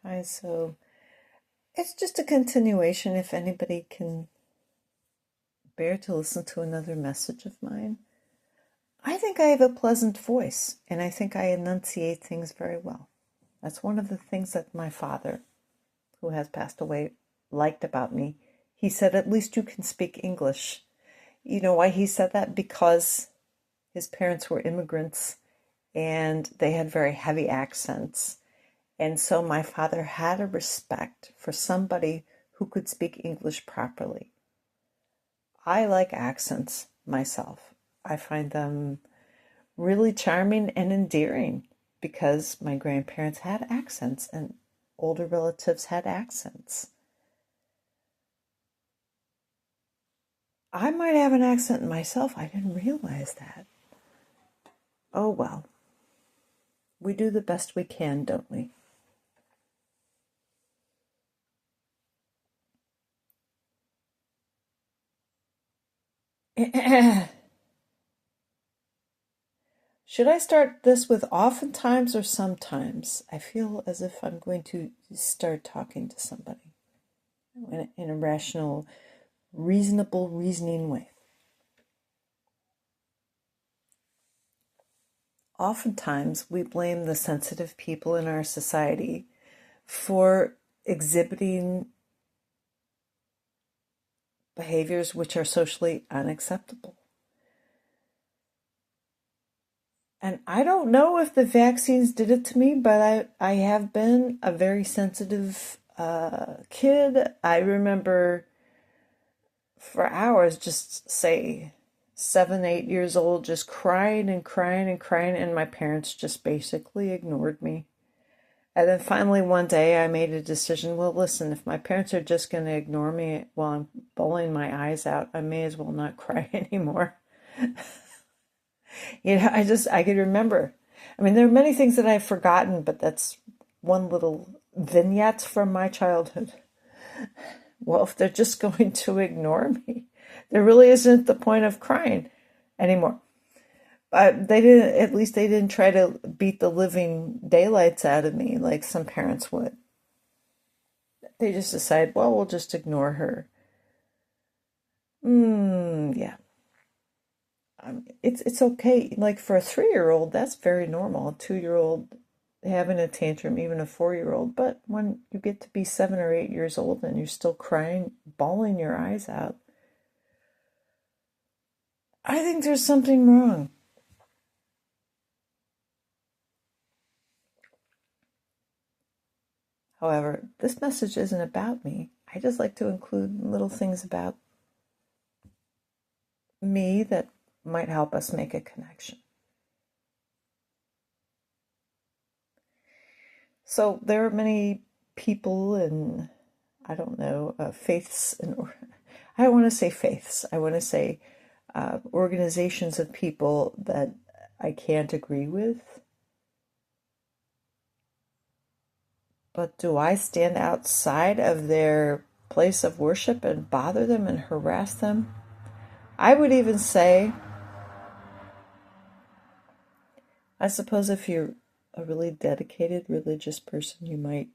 Hi, so it's just a continuation. If anybody can bear to listen to another message of mine, I think I have a pleasant voice and I think I enunciate things very well. That's one of the things that my father, who has passed away, liked about me. He said, "At least you can speak English." You know why he said that? Because his parents were immigrants and they had very heavy accents. And so my father had a respect for somebody who could speak English properly. I like accents myself. I find them really charming and endearing because my grandparents had accents and older relatives had accents. I might have an accent myself. I didn't realize that. Oh well, we do the best we can, don't we? Should I start this with oftentimes or sometimes? I feel as if I'm going to start talking to somebody in a rational, reasonable, reasoning way. Oftentimes, we blame the sensitive people in our society for exhibiting behaviors which are socially unacceptable. And I don't know if the vaccines did it to me, but I have been a very sensitive kid. I remember for hours, just say 7, 8 years old, just crying and crying and crying, and my parents just basically ignored me. And then finally one day I made a decision, well, listen, if my parents are just going to ignore me while I'm bawling my eyes out, I may as well not cry anymore. I could remember. I mean, there are many things that I've forgotten, but that's one little vignette from my childhood. Well, if they're just going to ignore me, there really isn't the point of crying anymore. They didn't, at least they didn't try to beat the living daylights out of me like some parents would. They just decide, well, we'll just ignore her. Yeah. It's okay. Like for a 3-year-old, that's very normal. A 2-year-old having a tantrum, even a 4-year-old. But when you get to be 7 or 8 years old and you're still crying, bawling your eyes out, I think there's something wrong. However, this message isn't about me. I just like to include little things about me that might help us make a connection. So there are many people and I don't know, faiths, and I don't want to say faiths, I want to say organizations of people that I can't agree with. But do I stand outside of their place of worship and bother them and harass them? I would even say, I suppose if you're a really dedicated religious person, you might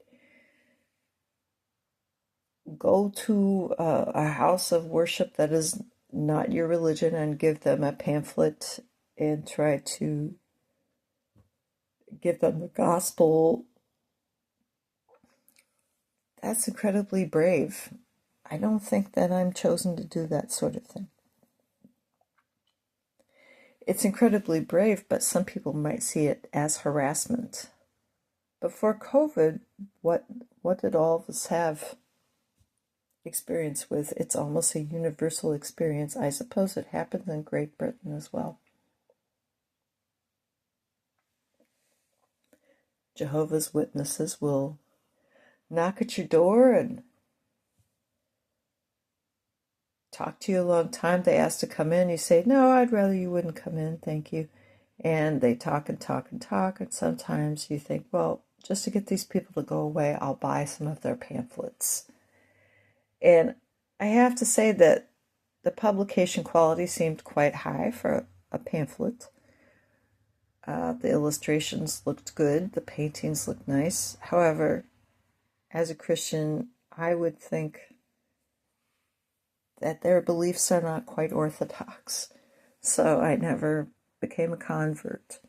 go to a house of worship that is not your religion and give them a pamphlet and try to give them the gospel. That's incredibly brave. I don't think that I'm chosen to do that sort of thing. It's incredibly brave, but some people might see it as harassment. Before COVID, what did all of us have experience with? It's almost a universal experience. I suppose it happens in Great Britain as well. Jehovah's Witnesses will knock at your door and talk to you a long time. They ask to come in. You say, no, I'd rather you wouldn't come in. Thank you. And they talk and talk and talk. And sometimes you think, well, just to get these people to go away, I'll buy some of their pamphlets. And I have to say that the publication quality seemed quite high for a pamphlet. The illustrations looked good. The paintings looked nice. However, as a Christian, I would think that their beliefs are not quite orthodox. So I never became a convert.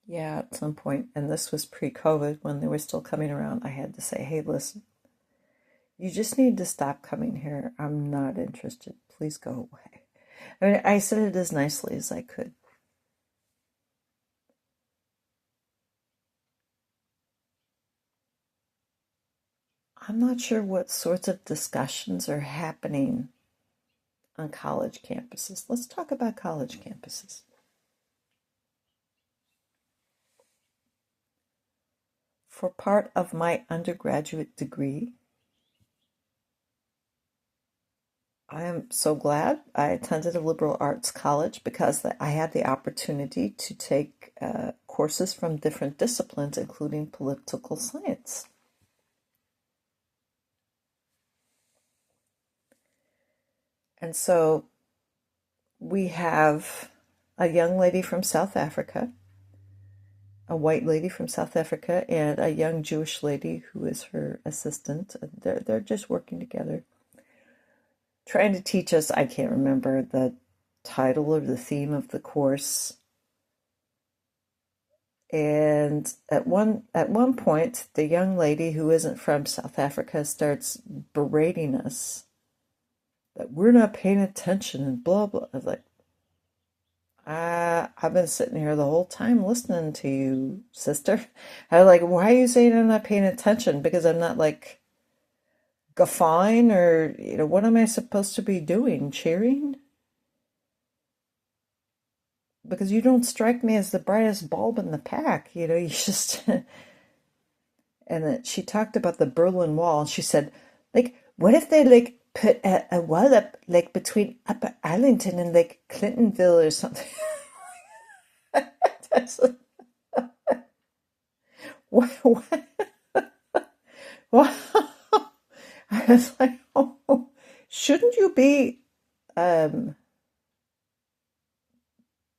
Yeah, at some point, and this was pre-COVID when they were still coming around, I had to say, hey, listen, you just need to stop coming here. I'm not interested. Please go away. I mean, I said it as nicely as I could. I'm not sure what sorts of discussions are happening on college campuses. Let's talk about college campuses. For part of my undergraduate degree, I am so glad I attended a liberal arts college because I had the opportunity to take courses from different disciplines, including political science. And so we have a young lady from South Africa, a white lady from South Africa, and a young Jewish lady who is her assistant. They're just working together, trying to teach us. I can't remember the title or the theme of the course. And at one point, the young lady who isn't from South Africa starts berating us that we're not paying attention and blah blah. I was like, I've been sitting here the whole time listening to you, sister. I was like, why are you saying I'm not paying attention? Because I'm not like guffawing or, what am I supposed to be doing? Cheering? Because you don't strike me as the brightest bulb in the pack. You just. And that she talked about the Berlin Wall. And she said, like, what if they like put a wall up like between Upper Arlington and like Clintonville or something? That's like, what? What? I was like, oh, shouldn't you be the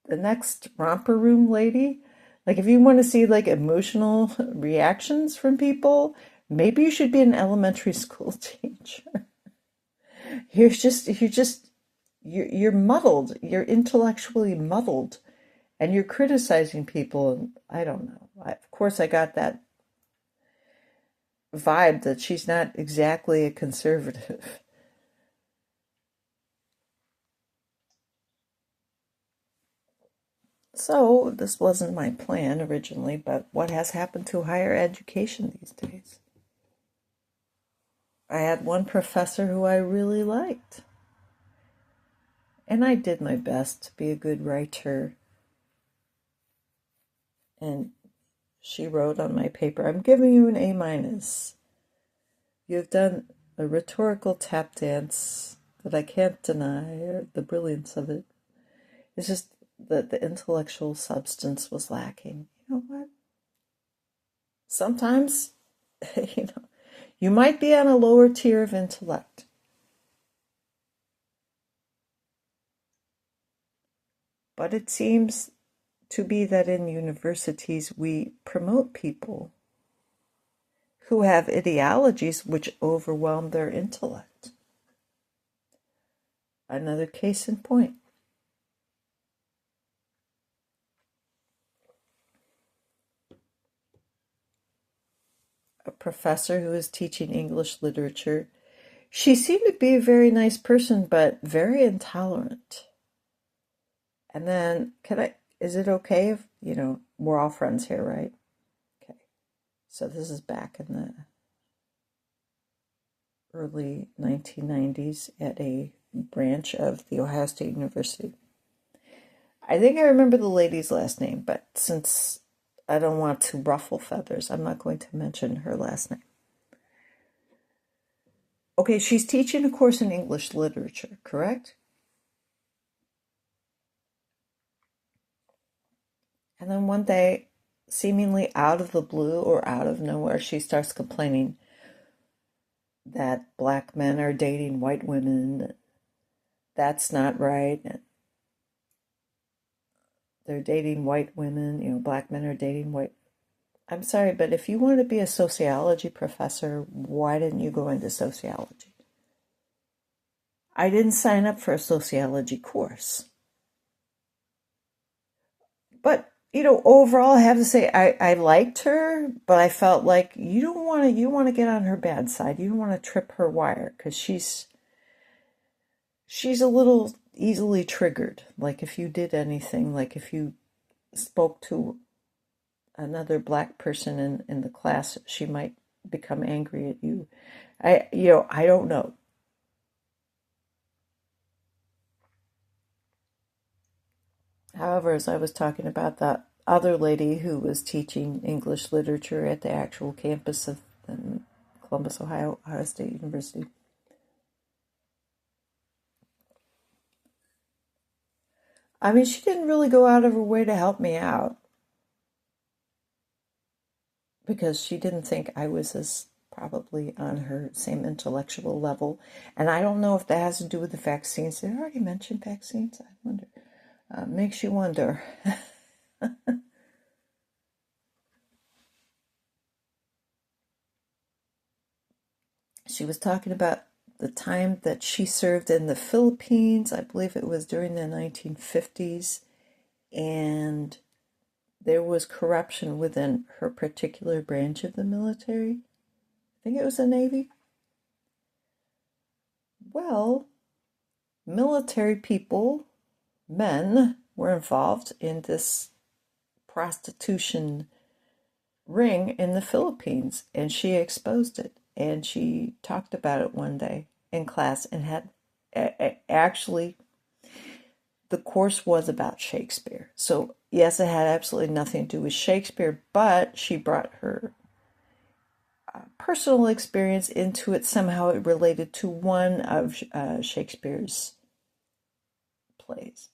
next romper room lady? Like, if you want to see like emotional reactions from people, maybe you should be an elementary school teacher. You're muddled. You're intellectually muddled, and you're criticizing people. And I don't know. Of course, I got that vibe that she's not exactly a conservative. So this wasn't my plan originally, but what has happened to higher education these days? I had one professor who I really liked, and I did my best to be a good writer. And she wrote on my paper, I'm giving you an A minus. You've done a rhetorical tap dance that I can't deny the brilliance of it. It's just that the intellectual substance was lacking. You know what? Sometimes, you know, you might be on a lower tier of intellect. But it seems to be that in universities we promote people who have ideologies which overwhelm their intellect. Another case in point. A professor who was teaching English literature. She seemed to be a very nice person, but very intolerant. And then, is it okay if, we're all friends here, right? Okay. So this is back in the early 1990s at a branch of the Ohio State University. I think I remember the lady's last name, but since I don't want to ruffle feathers, I'm not going to mention her last name. Okay, she's teaching a course in English literature, correct? And then one day, seemingly out of the blue or out of nowhere, she starts complaining that black men are dating white women. That's not right. They're dating white women, black men are dating white. I'm sorry, but if you want to be a sociology professor, why didn't you go into sociology? I didn't sign up for a sociology course. But, overall, I have to say I liked her, but I felt like you want to get on her bad side. You don't want to trip her wire because she's a little easily triggered. Like if you did anything, like if you spoke to another black person in the class, she might become angry at you. I don't know. However, as I was talking about that other lady who was teaching English literature at the actual campus of Columbus, Ohio State University. I mean, she didn't really go out of her way to help me out because she didn't think I was as probably on her same intellectual level. And I don't know if that has to do with the vaccines. Did I already mention vaccines? I wonder. Makes you wonder. She was talking about the time that she served in the Philippines. I believe it was during the 1950s. And there was corruption within her particular branch of the military. I think it was the Navy. Well, military people, men, were involved in this prostitution ring in the Philippines, and she exposed it. And she talked about it one day in class and had actually the course was about Shakespeare. So, yes, it had absolutely nothing to do with Shakespeare, but she brought her personal experience into it. Somehow it related to one of Shakespeare's plays.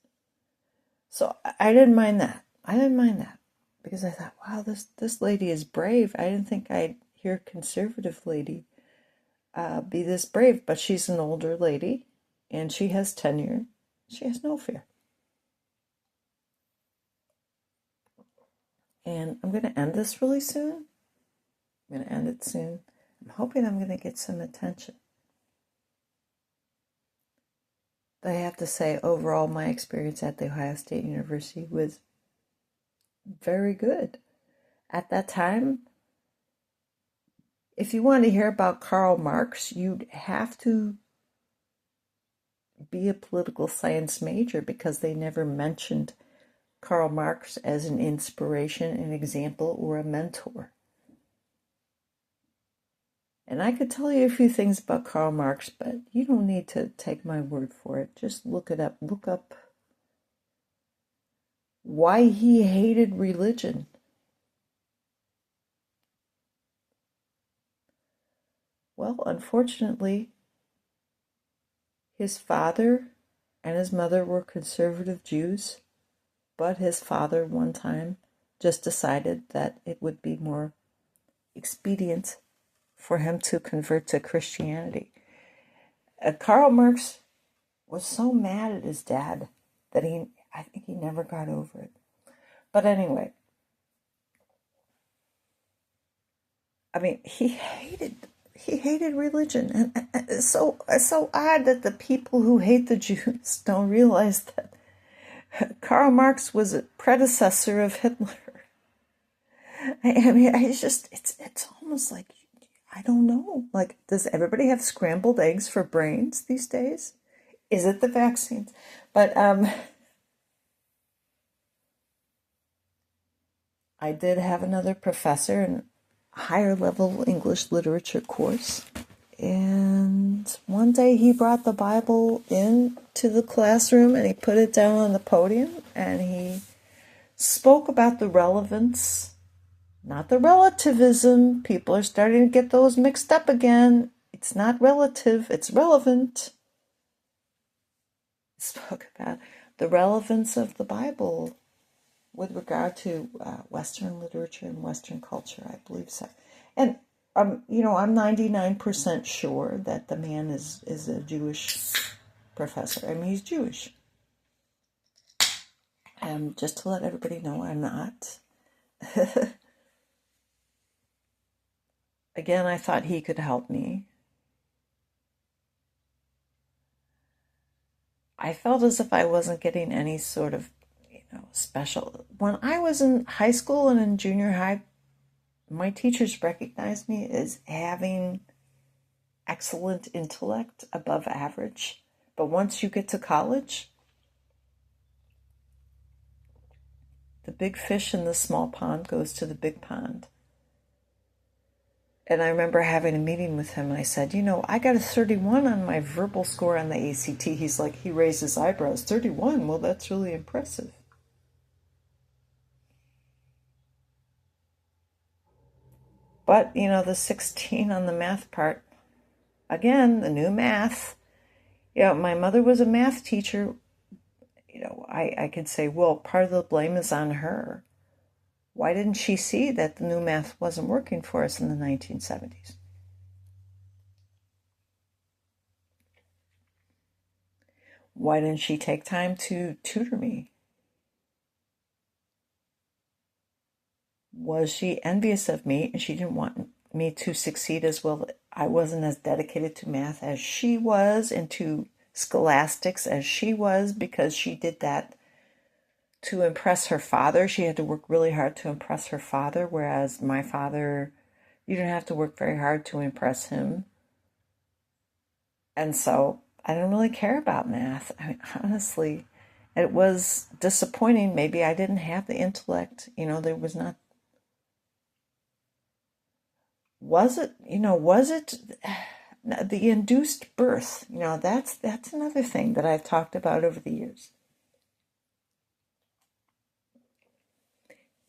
So I didn't mind that. I didn't mind that because I thought, wow, this lady is brave. I didn't think I'd hear a conservative lady be this brave, but she's an older lady and she has tenure. She has no fear. And I'm going to end this really soon. I'm going to end it soon. I'm hoping I'm going to get some attention. But I have to say, overall, my experience at the Ohio State University was very good. At that time, if you want to hear about Karl Marx, you'd have to be a political science major because they never mentioned Karl Marx as an inspiration, an example, or a mentor. And I could tell you a few things about Karl Marx, but you don't need to take my word for it. Just look it up. Look up why he hated religion. Well, unfortunately, his father and his mother were conservative Jews, but his father one time just decided that it would be more expedient for him to convert to Christianity. Karl Marx was so mad at his dad that I think he never got over it. But anyway, I mean, he hated religion, and it's so odd that the people who hate the Jews don't realize that Karl Marx was a predecessor of Hitler. I mean, it's almost like, I don't know. Like, does everybody have scrambled eggs for brains these days? Is it the vaccines? But I did have another professor in a higher level English literature course. And one day he brought the Bible into the classroom and he put it down on the podium and he spoke about the relevance, not the relativism. People are starting to get those mixed up again. It's not relative, it's relevant. He spoke about the relevance of the Bible with regard to Western literature and Western culture. I believe so. And I'm 99% sure that the man is a Jewish professor. I mean, he's Jewish. Just to let everybody know, I'm not. again, I thought he could help me. I felt as if I wasn't getting any sort of, special. When I was in high school and in junior high, my teachers recognized me as having excellent intellect, above average. But once you get to college, the big fish in the small pond goes to the big pond. And I remember having a meeting with him, and I said, I got a 31 on my verbal score on the ACT. He's like, he raised his eyebrows. 31? Well, that's really impressive. But, the 16 on the math part, again, the new math. My mother was a math teacher. I could say, well, part of the blame is on her. Why didn't she see that the new math wasn't working for us in the 1970s? Why didn't she take time to tutor me? Was she envious of me and she didn't want me to succeed as well? I wasn't as dedicated to math as she was and to scholastics as she was, because she did that to impress her father. She had to work really hard to impress her father, whereas my father, you didn't have to work very hard to impress him. And so I didn't really care about math. I mean, honestly, it was disappointing. Maybe I didn't have the intellect. There was not. Was it the induced birth? That's another thing that I've talked about over the years.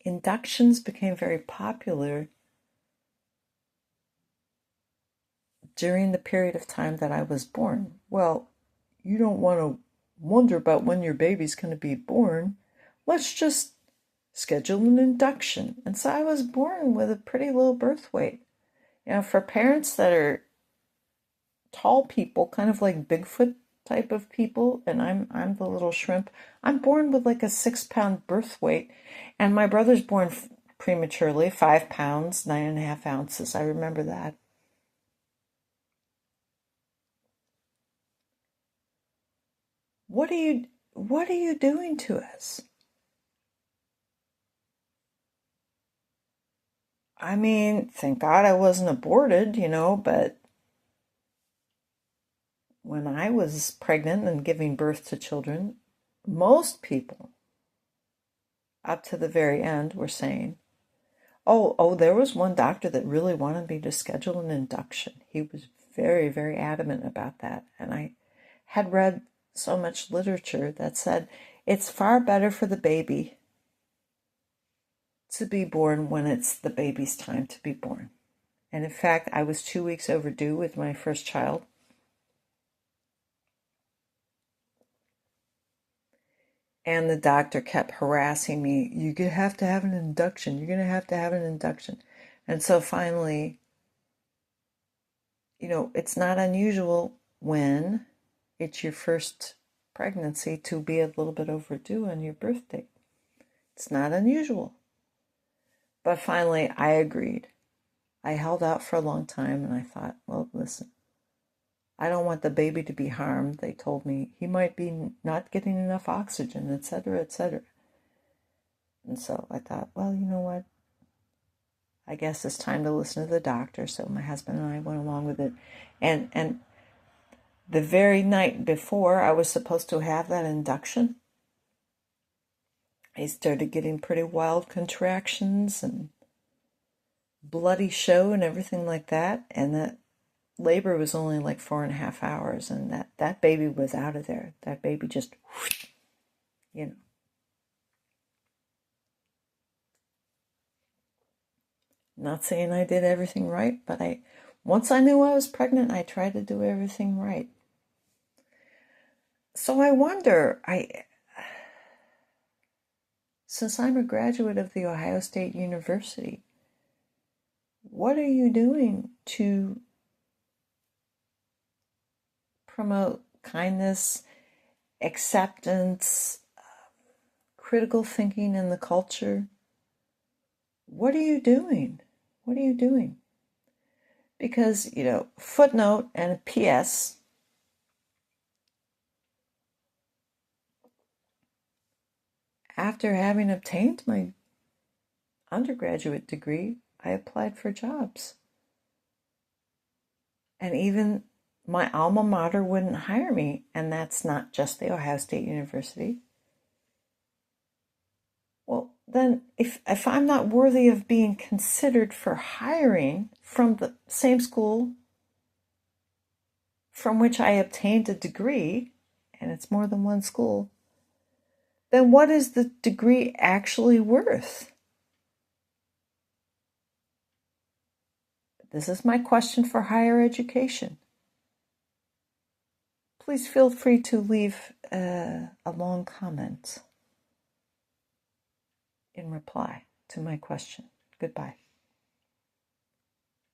Inductions became very popular during the period of time that I was born. Well, you don't want to wonder about when your baby's going to be born. Let's just schedule an induction. And so I was born with a pretty low birth weight. For parents that are tall people, kind of like Bigfoot type of people, and I'm the little shrimp. I'm born with like a 6-pound birth weight, and my brother's born prematurely, 5 pounds, 9.5 ounces. I remember that. What are you doing to us? I mean, thank God I wasn't aborted, but when I was pregnant and giving birth to children, most people up to the very end were saying, oh, there was one doctor that really wanted me to schedule an induction. He was very, very adamant about that. And I had read so much literature that said it's far better for the baby to be born when it's the baby's time to be born. And in fact, I was 2 weeks overdue with my first child. And the doctor kept harassing me. You have to have an induction. You're going to have an induction. And so finally, it's not unusual when it's your first pregnancy to be a little bit overdue on your birth date. It's not unusual. But finally, I agreed. I held out for a long time and I thought, well, listen, I don't want the baby to be harmed. They told me he might be not getting enough oxygen, etc., etc. And so I thought, well, you know what? I guess it's time to listen to the doctor. So my husband and I went along with it. And the very night before I was supposed to have that induction, I started getting pretty wild contractions and bloody show and everything like that. And that labor was only like 4.5 hours. And that baby was out of there. That baby just, Not saying I did everything right, but once I knew I was pregnant, I tried to do everything right. So I wonder, since I'm a graduate of the Ohio State University, what are you doing to promote kindness, acceptance, critical thinking in the culture? What are you doing? What are you doing? Because, footnote and a PS, after having obtained my undergraduate degree, I applied for jobs. And even my alma mater wouldn't hire me, and that's not just the Ohio State University. Well, then if I'm not worthy of being considered for hiring from the same school from which I obtained a degree, and it's more than one school, then what is the degree actually worth? This is my question for higher education. Please feel free to leave a long comment in reply to my question. Goodbye.